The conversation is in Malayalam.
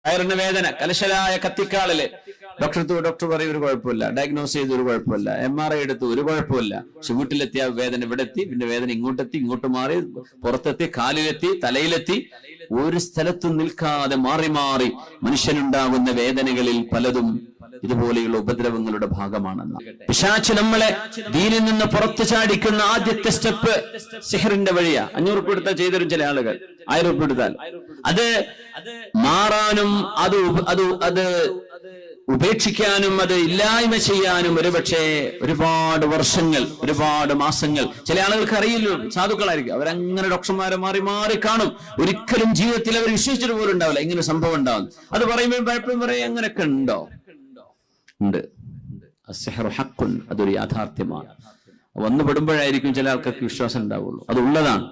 വയറിന് വേദന, കലശലായ കത്തിക്കാളില്. ഡോക്ടർ പറയും ഒരു കുഴപ്പമില്ല, ഡയഗ്നോസ് ചെയ്ത് ഒരു കുഴപ്പമില്ല, MRI എടുത്തു ഒരു കുഴപ്പമില്ല. പക്ഷെ വീട്ടിലെത്തിയ വേദന ഇവിടെ എത്തി, പിന്നെ വേദന ഇങ്ങോട്ടെത്തി, ഇങ്ങോട്ട് മാറി, പുറത്തെത്തി, കാലിലെത്തി, തലയിലെത്തി. ഒരു സ്ഥലത്തും നിൽക്കാതെ മാറി മാറി മനുഷ്യനുണ്ടാകുന്ന വേദനകളിൽ പലതും ഇതുപോലെയുള്ള ഉപദ്രവങ്ങളുടെ ഭാഗമാണെന്ന്. പിശാച് നമ്മളെ ദീനിൽ നിന്ന് പുറത്തു ചാടിക്കുന്ന ആദ്യത്തെ സ്റ്റെപ്പ് സിഹറിന്റെ വഴിയാ. 500 രൂപ എടുത്താൽ ചെയ്തരും ചില ആളുകൾ, 1000 രൂപ എടുത്താൽ. അത് മാറാനും അത് ഉപേക്ഷിക്കാനും അത് ഇല്ലായ്മ ചെയ്യാനും ഒരുപക്ഷെ ഒരുപാട് വർഷങ്ങൾ, ഒരുപാട് മാസങ്ങൾ. ചില ആളുകൾക്ക് അറിയില്ലോ, സാധുക്കളായിരിക്കും, അവരങ്ങനെ ഡോക്ടർമാരെ മാറി മാറി കാണും. ഒരിക്കലും ജീവിതത്തിൽ അവർ വിശ്വസിച്ചിട്ട് പോലും ഉണ്ടാവില്ല ഇങ്ങനെ സംഭവം ഉണ്ടാവും. അത് പറയുമ്പോൾ പലപ്പോഴും പറയും അങ്ങനെയൊക്കെ ഉണ്ടോ? ഉണ്ട്. അസ്സഹറു ഹഖ്ഖുൻ, അതൊരു യാഥാർത്ഥ്യമാണ്. വന്നു പെടുമ്പോഴായിരിക്കും ചില ആൾക്കാർക്ക് വിശ്വാസം ഉണ്ടാവുള്ളൂ. അത് ഉള്ളതാണ്.